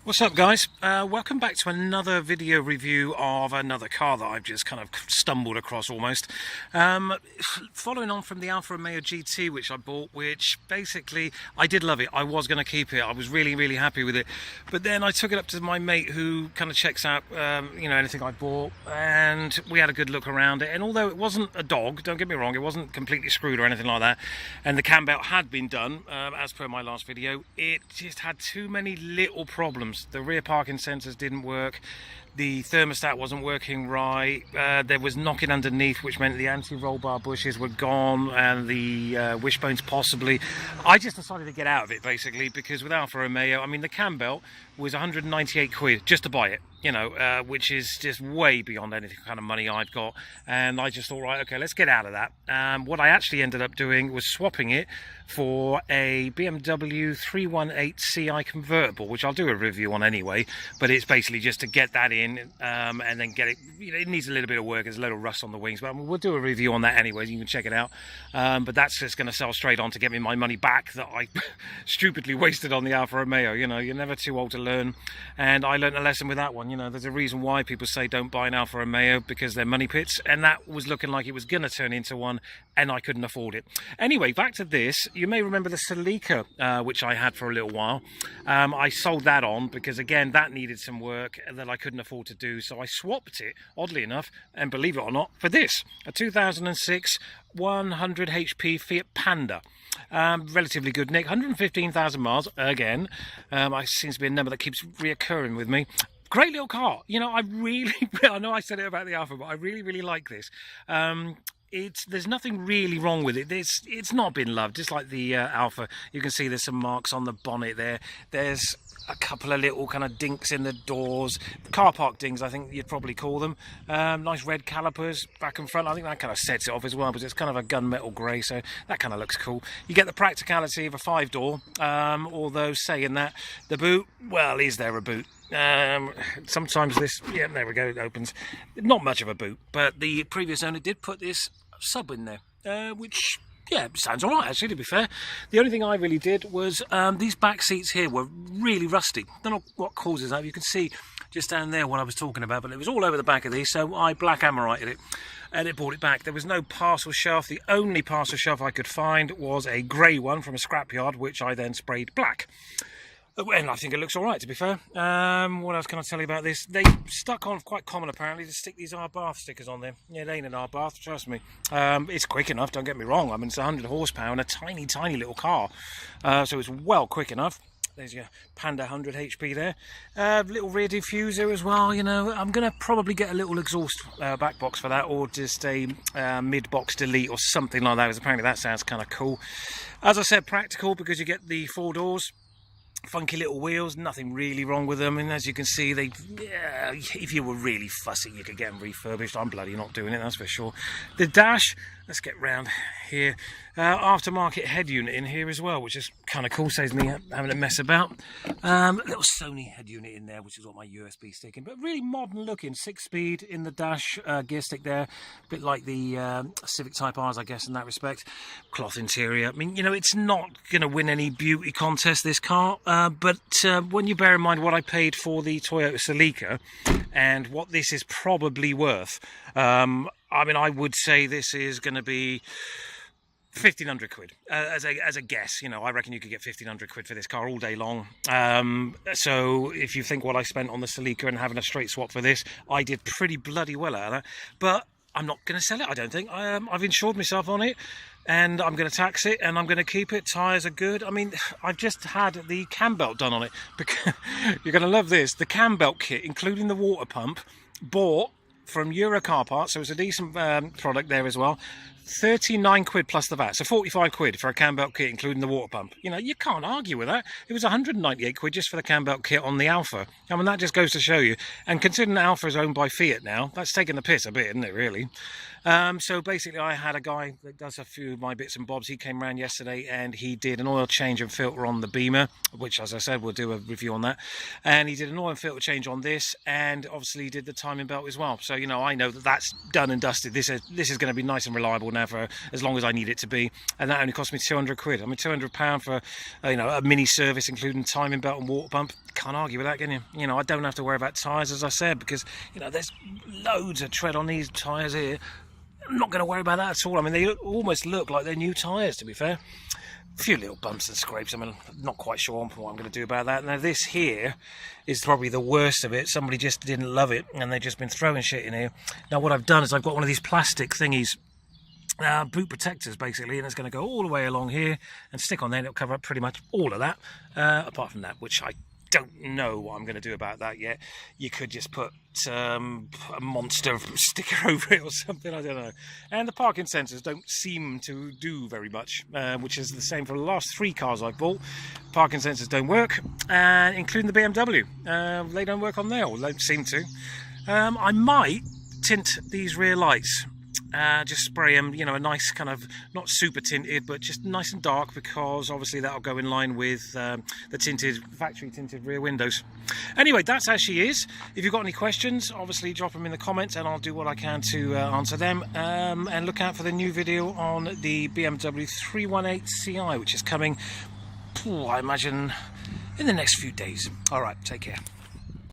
What's up, guys? Welcome back to another video review of another car that I've just kind of stumbled across almost. Following on from the Alfa Romeo GT which I bought, which basically I did love it. I was going to keep it. I was really happy with it, but then I took it up to my mate who kind of checks out anything I bought, and we had a good look around it. And although it wasn't a dog, don't get me wrong, it wasn't completely screwed or anything like that, and the cam belt had been done as per my last video, it just had too many little problems. The rear parking sensors didn't work, the thermostat wasn't working right, there was knocking underneath, which meant the anti-roll bar bushes were gone, and the wishbones possibly. I just decided to get out of it basically, because with Alfa Romeo, I mean, the cam belt was 198 quid just to buy it, which is just way beyond anything kind of money I've got. And I just thought, right, okay, let's get out of that. What I actually ended up doing was swapping it for a BMW 318 Ci convertible, which I'll do a review on anyway, but it's basically just to get that in and then get it. It needs a little bit of work, there's a little rust on the wings, but we'll do a review on that anyway, you can check it out. But that's just going to sell straight on to get me my money back that I stupidly wasted on the Alfa Romeo. You're never too old to learn, and I learned a lesson with that one. There's a reason why people say don't buy an Alfa Romeo, because they're money pits, and that was looking like it was going to turn into one, and I couldn't afford it. Anyway, back to this. You may remember the Celica, which I had for a little while. I sold that on because, again, that needed some work that I couldn't afford to do, so I swapped it, oddly enough, and believe it or not, for this, a 2006 100hp Fiat Panda. Relatively good nick, 115,000 miles, again. It seems to be a number that keeps reoccurring with me. Great little car. I know I said it about the Alfa, but I really like this. There's nothing really wrong with it. It's not been loved, just like the Alfa. You can see there's some marks on the bonnet there. There's a couple of little kind of dinks in the doors, car park dings, I think you'd probably call them. Nice red calipers back and front. I think that kind of sets it off as well, because it's kind of a gunmetal grey, so that kind of looks cool. You get the practicality of a 5-door, although saying that, the boot, well, is there a boot? Sometimes this, yeah, there we go, it opens. Not much of a boot, but the previous owner did put this sub in there, which, yeah, sounds alright actually, to be fair. The only thing I really did was these back seats here were really rusty. I don't know what causes that. You can see just down there what I was talking about, but it was all over the back of these, so I black Amorited it and it brought it back. There was no parcel shelf. The only parcel shelf I could find was a grey one from a scrapyard, which I then sprayed black. And I think it looks all right, to be fair. What else can I tell you about this? They stuck on, quite common apparently, to stick these R bath stickers on there. Yeah, it ain't an R bath, trust me. It's quick enough, don't get me wrong. I mean, it's 100 horsepower and a tiny little car. So it's well quick enough. There's your Panda 100hp there. Little rear diffuser as well, I'm going to probably get a little exhaust back box for that, or just a mid-box delete or something like that, because apparently that sounds kind of cool. As I said, practical, because you get the 4 doors. Funky little wheels, nothing really wrong with them, and as you can see, if you were really fussy, you could get them refurbished. I'm bloody not doing it, that's for sure. The dash, let's get round here. Aftermarket head unit in here as well, which is kind of cool, saves me having to mess about. Little Sony head unit in there, which is what my USB stick in, but really modern looking. 6-speed in the dash, gear stick there, a bit like the Civic Type R's, I guess, in that respect. Cloth interior. I mean, it's not going to win any beauty contest, this car, but when you bear in mind what I paid for the Toyota Celica and what this is probably worth, I mean, I would say this is going to be 1,500 quid as a guess. I reckon you could get 1,500 quid for this car all day long. So if you think what I spent on the Celica and having a straight swap for this, I did pretty bloody well out of that. But I'm not going to sell it, I don't think. I've insured myself on it, and I'm going to tax it, and I'm going to keep it. Tyres are good. I mean, I've just had the cam belt done on it. Because you're going to love this. The cam belt kit, including the water pump, bought from Euro Car Parts, so it's a decent product there as well. 39 quid plus the VAT, so 45 quid for a cam belt kit, including the water pump. You can't argue with that. It was 198 quid just for the cam belt kit on the Alfa. I mean, that just goes to show you. And considering Alfa is owned by Fiat now, that's taking the piss a bit, isn't it, really? So basically, I had a guy that does a few of my bits and bobs. He came around yesterday and he did an oil change and filter on the Beamer, which, as I said, we'll do a review on that. And he did an oil and filter change on this, and obviously he did the timing belt as well. So, I know that that's done and dusted. This is going to be nice and reliable now for as long as I need it to be, and that only cost me 200 quid. I mean, £200 for a mini service including timing belt and water pump. Can't argue with that, can you? I don't have to worry about tyres, as I said, because there's loads of tread on these tyres here. I'm not going to worry about that at all. I mean, they almost look like they're new tyres, to be fair. A few little bumps and scrapes. I mean, I'm not quite sure what I'm going to do about that. Now, this here is probably the worst of it. Somebody just didn't love it, and they've just been throwing shit in here. Now, what I've done is I've got one of these plastic thingies, boot protectors, basically, and it's going to go all the way along here and stick on there, and it'll cover up pretty much all of that, apart from that, which I don't know what I'm going to do about that yet. You could just put a monster sticker over it or something, I don't know. And the parking sensors don't seem to do very much, which is the same for the last 3 cars I've bought. Parking sensors don't work, including the BMW. They don't work on there, or don't seem to. I might tint these rear lights. Just spray them, a nice kind of, not super tinted, but just nice and dark, because obviously that'll go in line with the factory tinted rear windows. Anyway, that's as she is. If you've got any questions, obviously drop them in the comments and I'll do what I can to answer them. And look out for the new video on the BMW 318 Ci, which is coming, I imagine, in the next few days. All right, take care.